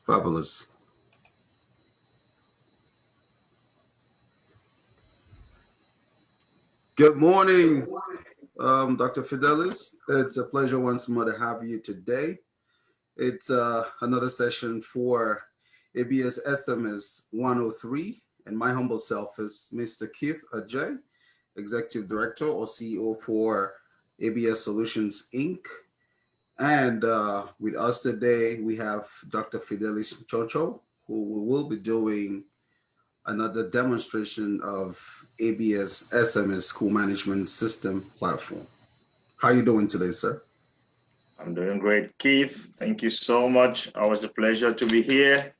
Fabulous. Good morning, Dr. Fidelis. It's a pleasure once more to have you today. It's another session for ABS-SMS 103, and my humble self is Mr. Keith Ajay, Executive Director or CEO for ABS Solutions, Inc. And with us today, we have Dr. Fidelis Chocho, who will be doing another demonstration of ABS-SMS School Management System platform. How are you doing today, sir? I'm doing great, Keith. Thank you so much. Always a pleasure to be here.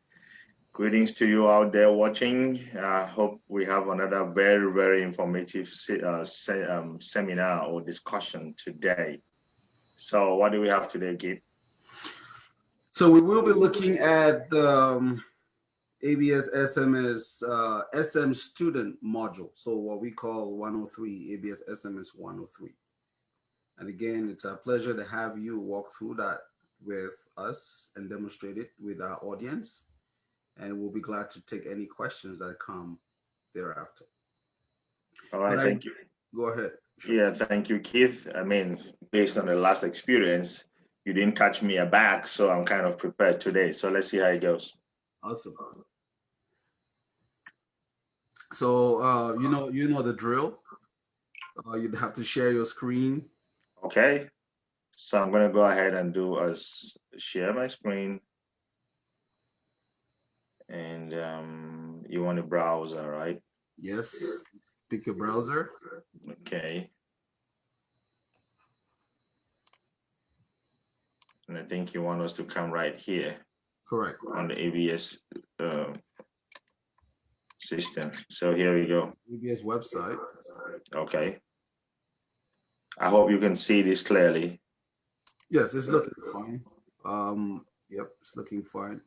Greetings to you out there watching. I hope we have another very, very informative seminar or discussion today. So what do we have today, Keith? So we will be looking at the ABS-SMS SM student module. So what we call 103, ABS-SMS 103. And again, it's a pleasure to have you walk through that with us and demonstrate it with our audience. And we'll be glad to take any questions that come thereafter. All right, thank you. Go ahead. Sure. Yeah, thank you, Keith. I mean, based on the last experience, you didn't catch me aback, so I'm kind of prepared today. So let's see how it goes. Awesome. So you know the drill. You'd have to share your screen. Okay. So I'm gonna go ahead and do share my screen. And you want a browser, right? Yes. Pick your browser. Okay. And I think you want us to come right here. Correct. On the ABS system. So here we go. ABS website. Okay. I hope you can see this clearly. Yes, it's looking fine. Yep, it's looking fine.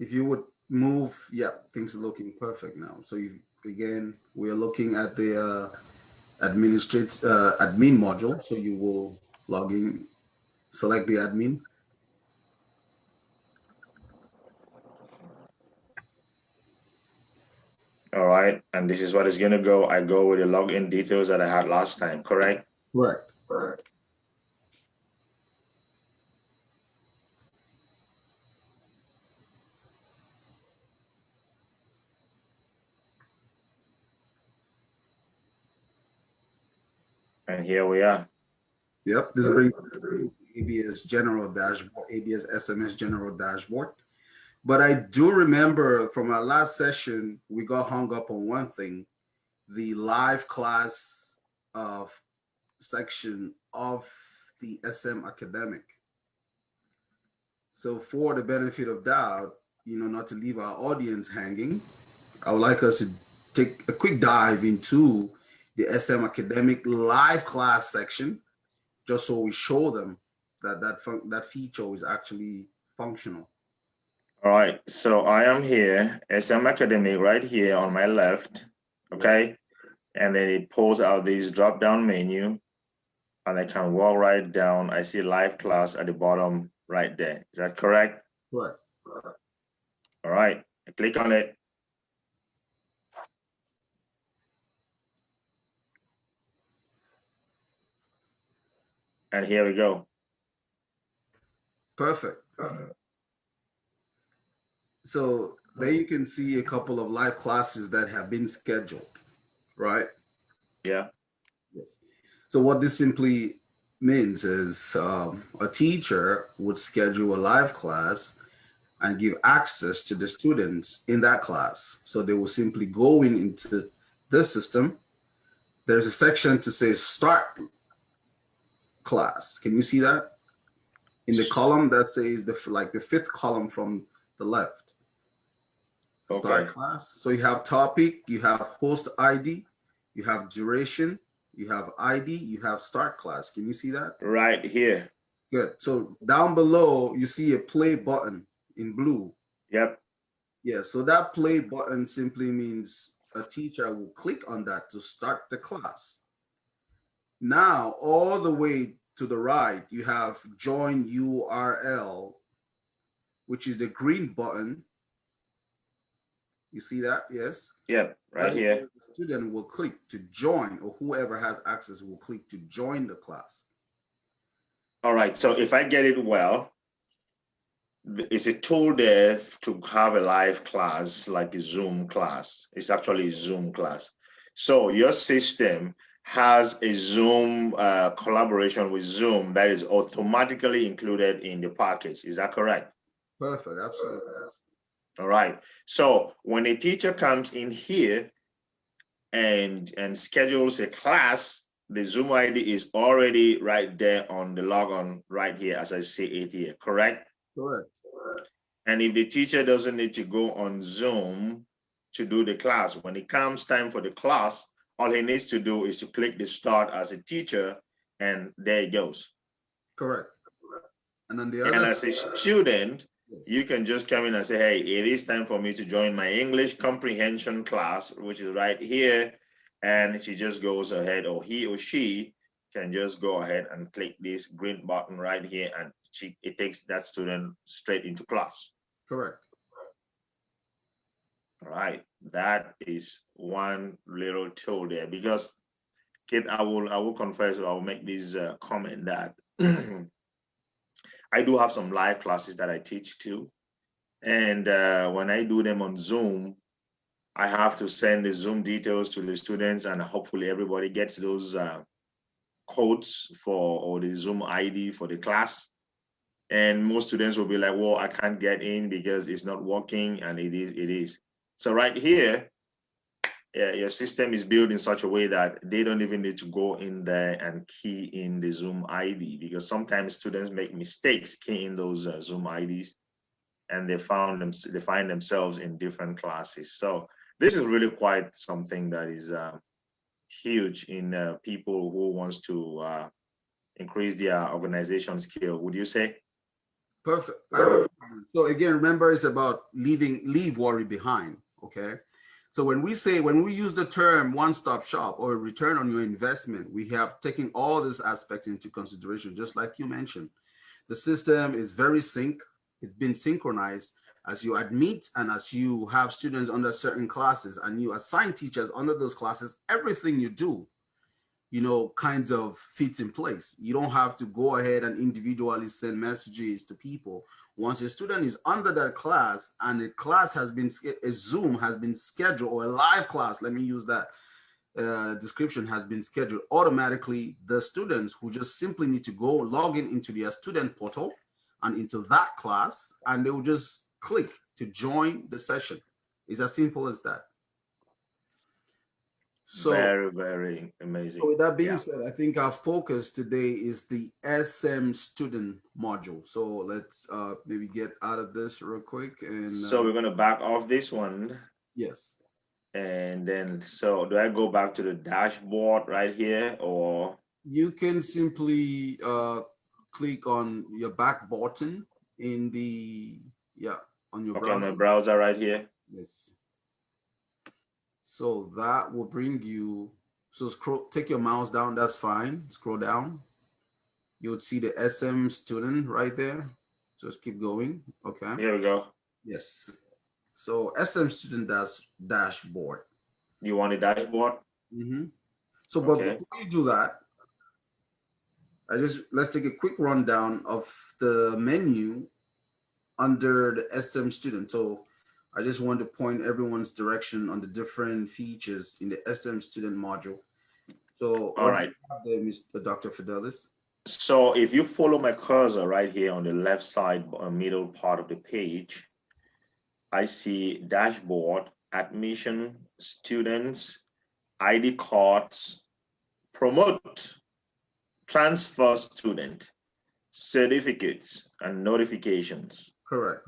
If you would move, yeah, things are looking perfect now. So again, we are looking at the admin module. So you will log in, select the admin. All right, and this is what is going to go. I go with the login details that I had last time, correct? Correct. Correct. And here we are. Yep, this brings ABS general dashboard, ABS-SMS general dashboard. But I do remember from our last session, we got hung up on one thing, the live class section of the SM Academic. So for the benefit of doubt, not to leave our audience hanging, I would like us to take a quick dive into the SM Academic live class section, just so we show them that feature is actually functional. All right, so I am here, SM Academic right here on my left, okay? And then it pulls out this drop-down menu, and I can walk right down. I see live class at the bottom right there. Is that correct? Right. All right, I click on it. And here we go. Perfect. So there you can see a couple of live classes that have been scheduled, right? Yeah. Yes. So what this simply means is a teacher would schedule a live class and give access to the students in that class. So they will simply go into this system. There's a section to say start class. Can you see that? In the column that says the fifth column from the left. Okay. Start class. So you have topic, you have host ID, you have duration, you have ID, you have start class. Can you see that? Right here. Good. So down below, you see a play button in blue. Yep. Yeah, so that play button simply means a teacher will click on that to start the class. Now, all the way to the right, you have join URL which is the green button. You see that? Yes. Yeah, right That is here. where the student will click to join, or whoever has access will click to join the class. All right. So if I get it well, is a tool there to have a live class, like a Zoom class. It's actually a Zoom class. So your system has a Zoom collaboration with Zoom that is automatically included in the package. Is that correct? Perfect. Absolutely. All right. So when a teacher comes in here and schedules a class, the Zoom ID is already right there on the logon right here, as I see it here, correct? Correct. And if the teacher doesn't need to go on Zoom to do the class, when it comes time for the class, all he needs to do is to click the start as a teacher, and there it goes. Correct. And on the And other as a side, student, yes. you can just come in and say, hey, it is time for me to join my English comprehension class, which is right here. And she just goes ahead, or he or she can just go ahead and click this green button right here, and it takes that student straight into class. Correct. All right, that is one little tool there. Because, Kate, I will confess, I will make this comment that I do have some live classes that I teach too. And when I do them on Zoom, I have to send the Zoom details to the students, and hopefully everybody gets those codes or the Zoom ID for the class. And most students will be like, well, I can't get in because it's not working, and it is. So right here, your system is built in such a way that they don't even need to go in there and key in the Zoom ID, because sometimes students make mistakes keying those Zoom IDs, and they find themselves in different classes. So this is really quite something that is huge in people who wants to increase their organization skill. Would you say? Perfect. So again, remember, it's about leave worry behind. Okay. So when we use the term one-stop shop or return on your investment, we have taken all these aspects into consideration, just like you mentioned. The system is very it's been synchronized. As you admit and as you have students under certain classes and you assign teachers under those classes, everything you do, kind of fits in place. You don't have to go ahead and individually send messages to people. Once a student is under that class and a Zoom has been scheduled, or a live class, let me use that description, has been scheduled, automatically the students who just simply need to go log into their student portal and into that class, and they will just click to join the session. It's as simple as that. So very, very amazing. So with that being said, I think our focus today is the SM student module. So let's maybe get out of this real quick. And so we're going to back off this one. Yes. And then, so do I go back to the dashboard right here, or? You can simply click on your back button in on your browser. Okay, my browser right here. Yes. So that will bring you, so take your mouse down, that's fine. Scroll down. You would see the SM student right there. Just keep going. Okay. Here we go. Yes. So SM student dashboard. You want a dashboard? Mm-hmm. So, but before you do that, let's take a quick rundown of the menu under the SM student. So I just want to point everyone's direction on the different features in the SM student module. So all right, there, Mr. Dr. Fidelis. So if you follow my cursor right here on the left side, middle part of the page, I see dashboard, admission, students, ID cards, promote, transfer student, certificates, and notifications. Correct.